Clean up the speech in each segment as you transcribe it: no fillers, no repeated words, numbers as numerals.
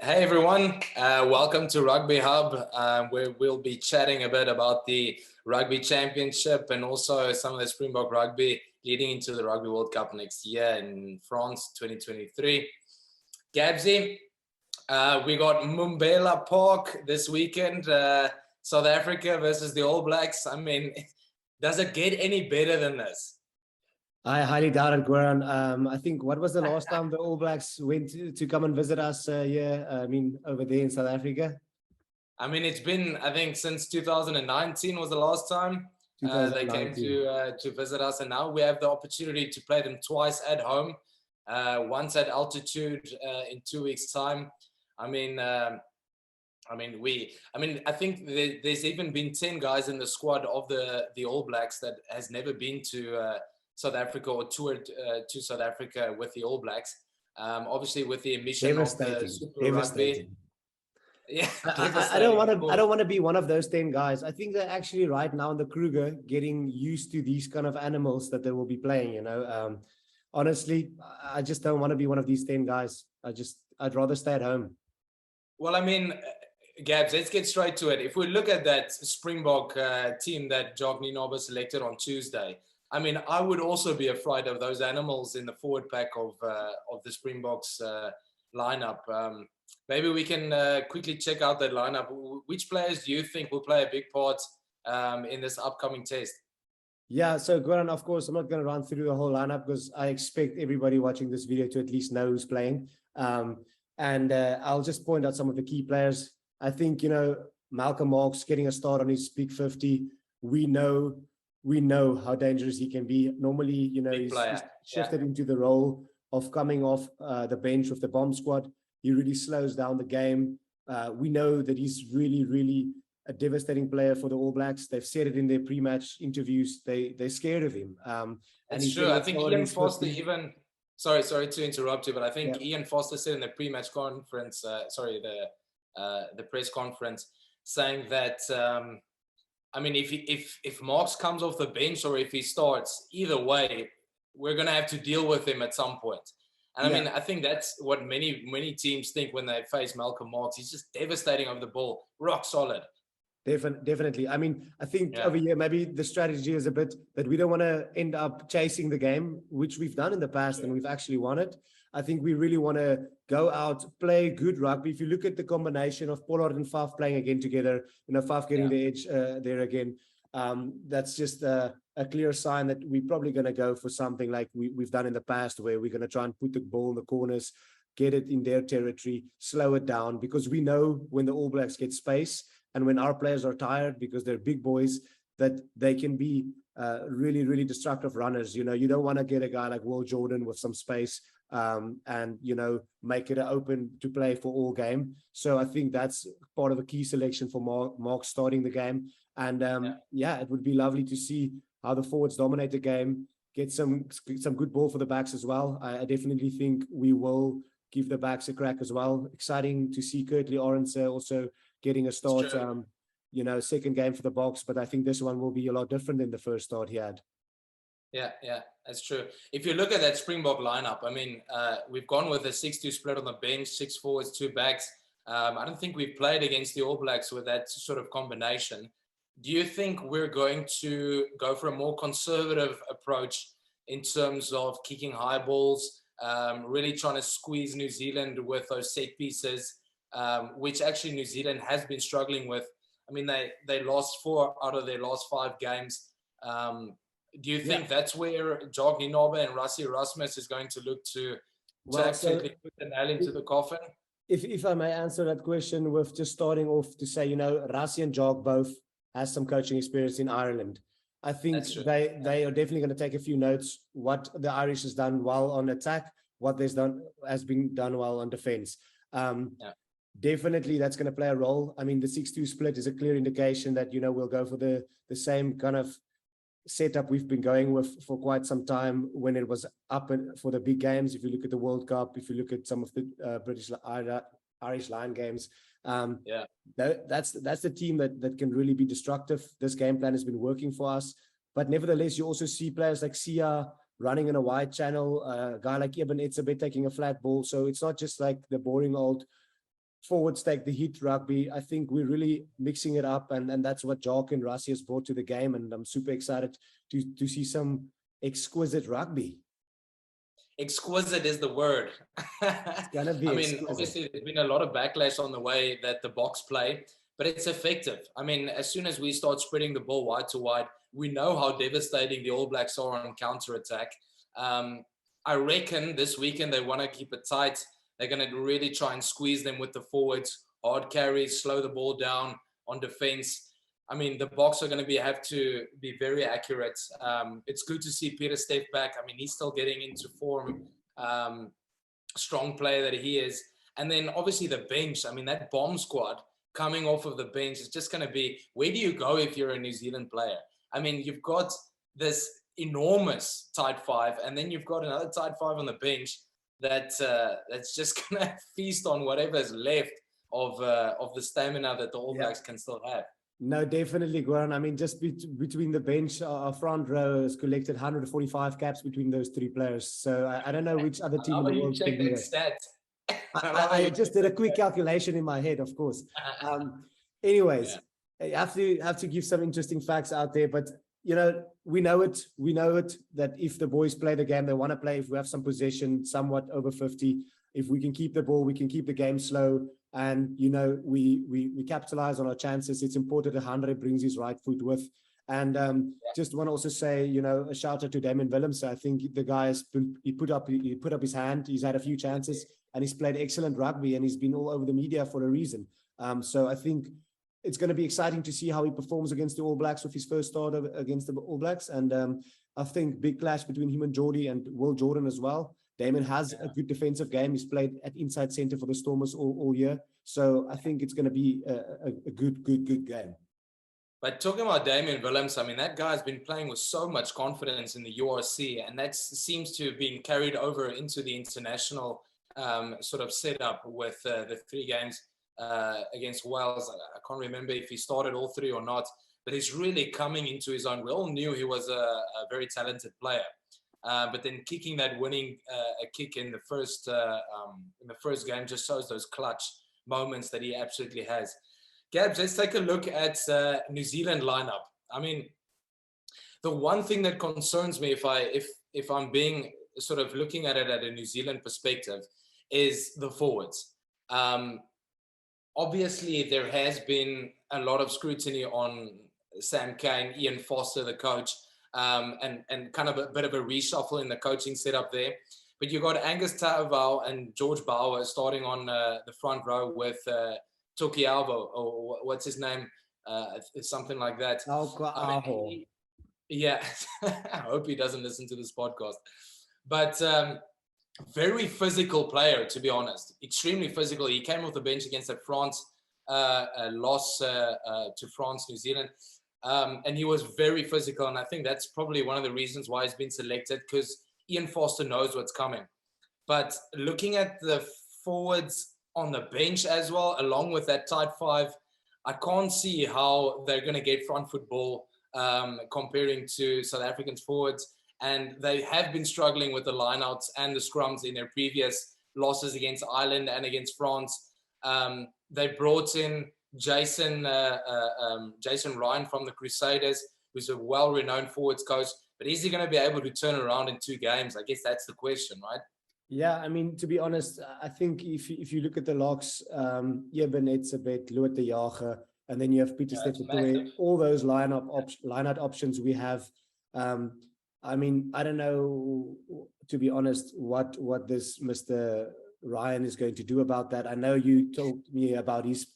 Hey everyone, welcome to Rugby Hub, where we'll be chatting a bit about the Rugby Championship and also some of the Springbok rugby leading into the Rugby World Cup next year in France 2023. Gabsy, we got Mbombela Park this weekend, South Africa versus the All Blacks. I mean, does it get any better than this? I highly doubt it, Goran. I think, what was the last time the All Blacks went to come and visit us here? Over there in South Africa? I mean, it's been, I think, since 2019 was the last time they came to visit us. And now we have the opportunity to play them twice at home, once at altitude in 2 weeks' time. I think there's even been 10 guys in the squad of the All Blacks that has never been to South Africa or toured to South Africa with the All Blacks. Obviously, with the emission of the Super Rugby. Yeah, I don't want to be one of those 10 guys. I think they're actually right now in the Kruger getting used to these kind of animals that they will be playing. Honestly, I just don't want to be one of these 10 guys. I'd rather stay at home. Well, I mean, Gabs, let's get straight to it. If we look at that Springbok team that Jock Nienaber selected on Tuesday, I mean, I would also be afraid of those animals in the forward pack of the Springboks lineup. Maybe we can quickly check out that lineup. Which players do you think will play a big part in this upcoming test? Yeah, so Goran, of course, I'm not going to run through the whole lineup because I expect everybody watching this video to at least know who's playing. I'll just point out some of the key players. I think, Malcolm Marx getting a start on his big 50. We know how dangerous he can be. Normally, he's shifted into the role of coming off the bench with the bomb squad. He really slows down the game. We know that he's really, really a devastating player for the All Blacks. They've said it in their pre-match interviews. They're scared of him. It's true. I think Ian Foster even... Sorry to interrupt you, but I think Ian Foster said in the pre-match conference, the press conference, saying that... I mean, if Marx comes off the bench or if he starts, either way, we're going to have to deal with him at some point. And I mean, I think that's what many teams think when they face Malcolm Marx. He's just devastating over the ball, rock solid. Definitely. I mean, I think over here, maybe the strategy is a bit that we don't want to end up chasing the game, which we've done in the past and we've actually won it. I think we really want to go out, play good rugby. If you look at the combination of Pollard and Faf playing again together, Faf getting the edge there again, that's just a clear sign that we're probably going to go for something like we've done in the past, where we're going to try and put the ball in the corners, get it in their territory, slow it down, because we know when the All Blacks get space and when our players are tired, because they're big boys, that they can be really, really destructive runners. You don't want to get a guy like Will Jordan with some space and make it open to play for all game. So I think that's part of a key selection for Mark starting the game. And it would be lovely to see how the forwards dominate the game, get some good ball for the backs as well. I definitely think we will give the backs a crack as well. Exciting to see Kurtley Orange also getting a start, second game for the Boks, but I think this one will be a lot different than the first start he had. Yeah, that's true. If you look at that Springbok lineup, I mean, we've gone with a 6-2 split on the bench, 6 forwards, 2 backs. I don't think we've played against the All Blacks with that sort of combination. Do you think we're going to go for a more conservative approach in terms of kicking high balls, really trying to squeeze New Zealand with those set pieces, which actually New Zealand has been struggling with? I mean, they lost 4 out of their last 5 games. Do you think that's where Jock Nienaber and Rassie Erasmus is going to look to actually put the nail into the coffin? If I may answer that question with just starting off to say, Rassie and Jock both has some coaching experience in Ireland. I think they are definitely going to take a few notes what the Irish has done well on attack, what has been done well on defense. Definitely that's going to play a role. I mean, the 6-2 split is a clear indication that, we'll go for the same kind of setup we've been going with for quite some time when it was up for the big games. If you look at the World Cup, if you look at some of the Irish Lion games, that's the team that can really be destructive. This game plan has been working for us, but nevertheless, you also see players like Sia running in a wide channel, a guy like Eben Etzebeth taking a flat ball. So it's not just like the boring old forwards take the hit rugby. I think we're really mixing it up, and that's what Jock and Rassie has brought to the game, and I'm super excited to see some exquisite rugby. Exquisite is the word. It's gonna be exquisite. Obviously there's been a lot of backlash on the way that the Boks play, but it's effective. I mean, as soon as we start spreading the ball wide to wide, we know how devastating the All Blacks are on counter-attack. I reckon this weekend they want to keep it tight. They're going to really try and squeeze them with the forwards, hard carries, slow the ball down on defense. I mean, the Boks are going to have to be very accurate. It's good to see Peter Steph back. I mean, he's still getting into form, strong player that he is. And then obviously the bench. I mean, that bomb squad coming off of the bench is just going to be, where do you go if you're a New Zealand player? I mean, you've got this enormous tight five, and then you've got another tight five on the bench that's just going to feast on whatever's left of the stamina that the All Blacks can still have. No, definitely, Goran. I mean, just between the bench, our front row has collected 145 caps between those three players. So I don't know which other team in the world can do that. I just did a quick calculation in my head, of course. Anyways, you have to give some interesting facts out there, but you know, we know it that if the boys play the game they want to play, if we have some possession, somewhat over 50, if we can keep the ball, we can keep the game slow, and you know, we capitalize on our chances. It's important that Andre brings his right foot with. And just want to also say, you know, a shout out to Damien Willems. I think the guy he put up his hand. He's had a few chances and he's played excellent rugby, and he's been all over the media for a reason. So I think it's going to be exciting to see how he performs against the All Blacks with his first start against the All Blacks. And I think big clash between him and Geordie and Will Jordan as well. Damien has a good defensive game. He's played at inside center for the Stormers all year. So I think it's going to be a good game. But talking about Damien Willems, I mean, that guy's been playing with so much confidence in the URC, and that seems to have been carried over into the international sort of setup with the 3 games against Wales. I can't remember if he started all 3 or not, but he's really coming into his own. We all knew he was a very talented player, but then kicking that winning kick in the first game just shows those clutch moments that he absolutely has. Gabs, let's take a look at New Zealand lineup. I mean, the one thing that concerns me, if I'm being sort of looking at it at a New Zealand perspective, is the forwards. Obviously, there has been a lot of scrutiny on Sam Cane, Ian Foster, the coach, and kind of a bit of a reshuffle in the coaching setup there. But you've got Angus Tauvau and George Bauer starting on the front row with Toki Alvo, or what's his name? Something like that. Yeah, I hope he doesn't listen to this podcast. But very physical player, to be honest. Extremely physical. He came off the bench against a France loss to France, New Zealand. And he was very physical. And I think that's probably one of the reasons why he's been selected, because Ian Foster knows what's coming. But looking at the forwards on the bench as well, along with that tight 5, I can't see how they're going to get front foot ball comparing to South Africans forwards. And they have been struggling with the lineouts and the scrums in their previous losses against Ireland and against France. They brought in Jason Ryan from the Crusaders, who's a well-renowned forwards coach. But is he going to be able to turn around in 2 games? I guess that's the question, right? Yeah, I mean, to be honest, I think if you look at the locks, Eben Etzebeth, Louis de Jager, and then you have Peter Steptoe, all those line-out options we have. I mean, I don't know, to be honest, what this Mr. Ryan is going to do about that. I know you told me about his,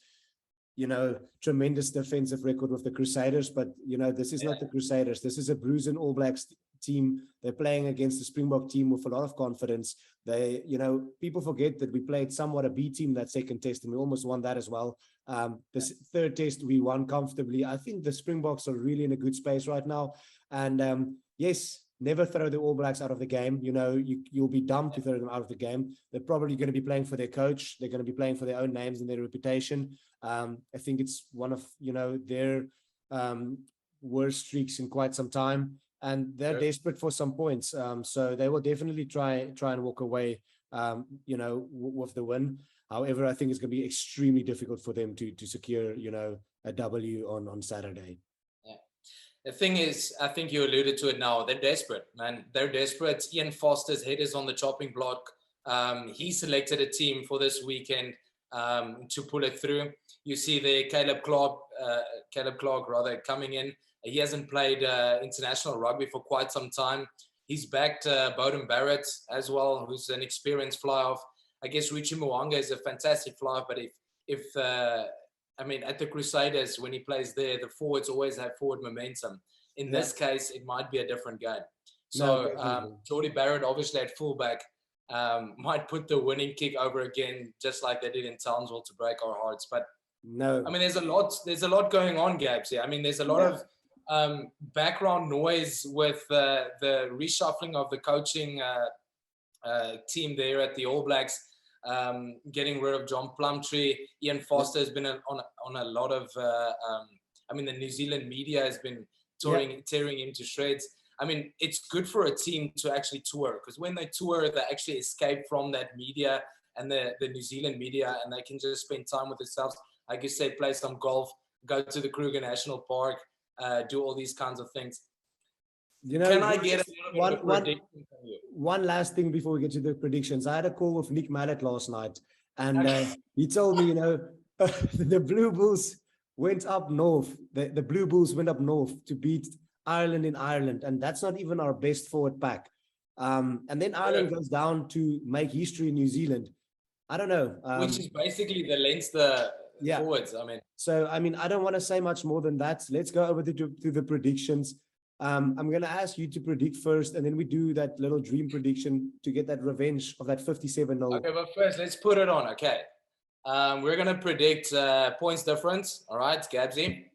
you know, tremendous defensive record with the Crusaders, but, you know, this is not the Crusaders. This is a bruising All Blacks team. They're playing against the Springbok team with a lot of confidence. They, you know, people forget that we played somewhat a B team that second test, and we almost won that as well. This third test we won comfortably. I think the Springboks are really in a good space right now. And yes, never throw the All Blacks out of the game. You know, you'll be dumb to throw them out of the game. They're probably going to be playing for their coach. They're going to be playing for their own names and their reputation. I think it's one of, you know, their worst streaks in quite some time. And they're desperate for some points. So they will definitely try and walk away with the win. However, I think it's going to be extremely difficult for them to secure, a W on Saturday. Yeah. The thing is, I think you alluded to it now. They're desperate, man. They're desperate. Ian Foster's head is on the chopping block. He selected a team for this weekend to pull it through. You see there Caleb Clark rather coming in. He hasn't played international rugby for quite some time. He's backed Bowden Barrett as well, who's an experienced fly-off. I guess Richie Mwanga is a fantastic fly-off, but at the Crusaders, when he plays there, the forwards always have forward momentum. In this case, it might be a different game. So Jordy Barrett, obviously at fullback, might put the winning kick over again, just like they did in Townsville to break our hearts. But no, I mean, there's a lot going on, Gabs. Yeah, I mean, there's a lot of background noise with the reshuffling of the coaching team there at the All Blacks, getting rid of John Plumtree. Ian Foster has been on a lot of. The New Zealand media has been tearing him to shreds. I mean, it's good for a team to actually tour, because when they tour, they actually escape from that media and the New Zealand media, and they can just spend time with themselves. Like you said, play some golf, go to the Kruger National Park, do all these kinds of things. Can I get one last thing before we get to the predictions? I had a call with Nick Mallet last night, and he told me, the Blue Bulls went up north. The Blue Bulls went up north to beat Ireland in Ireland, and that's not even our best forward pack. And then Ireland goes down to make history in New Zealand. I don't know. Which is basically the Leinster forwards. I don't want to say much more than that. Let's go over to the predictions. I'm going to ask you to predict first, and then we do that little dream prediction to get that revenge of that 57-0. Okay, but first, let's put it on, okay? We're going to predict points difference, all right, Gabsy?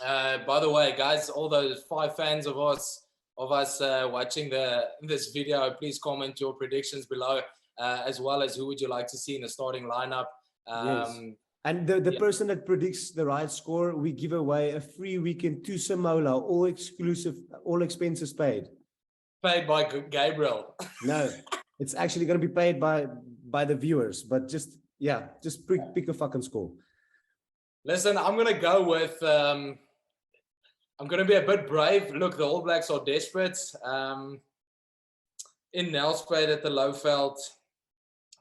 By the way, guys, all those 5 fans of us watching this video, please comment your predictions below, as well as who would you like to see in the starting lineup. Yes. And the person that predicts the right score, we give away a free weekend to Samola, all exclusive, all expenses paid. Paid by Gabriel. No, it's actually going to be paid by the viewers, but just pick a fucking score. Listen, I'm going to go with, I'm going to be a bit brave. Look, the All Blacks are desperate. In Nelspruit at the Lowveld,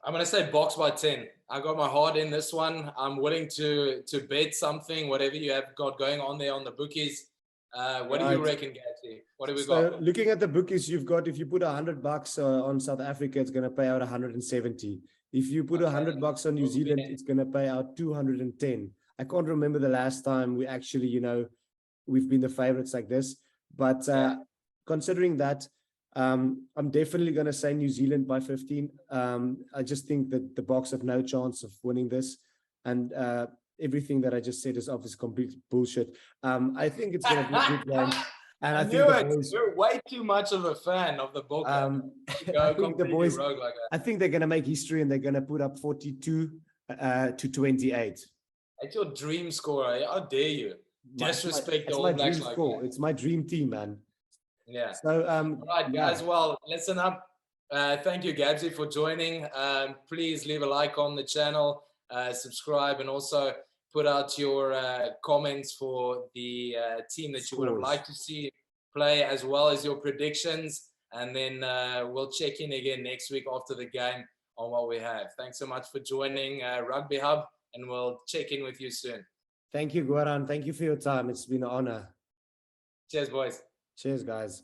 I'm going to say Boks by 10. I got my heart in this one. I'm willing to bet something, whatever you have got going on there on the bookies. What do you reckon, Gatsy? What do we got? Looking at the bookies, you've got, if you put $100 on South Africa, it's going to pay out 170. If you put $100 on New Zealand, it's going to pay out 210. I can't remember the last time we actually, we've been the favorites like this. But considering that, I'm definitely going to say New Zealand by 15. I just think that the Boks have no chance of winning this. And everything that I just said is obviously complete bullshit. I think it's going to be a good game. And I think you're way too much of a fan of the Boks. I think they're going to make history, and they're going to put up 42 to 28. It's your dream score. How dare you? Disrespect the All Blacks like that. It's my dream team, man. Yeah. So, all right, guys. Well, listen up. Thank you, Gabsy, for joining. Please leave a like on the channel, subscribe, and also put out your comments for the team that you would have liked to see play, as well as your predictions. And then we'll check in again next week after the game on what we have. Thanks so much for joining Rugby Hub, and we'll check in with you soon. Thank you, Goran. Thank you for your time. It's been an honor. Cheers, boys. Cheers, guys.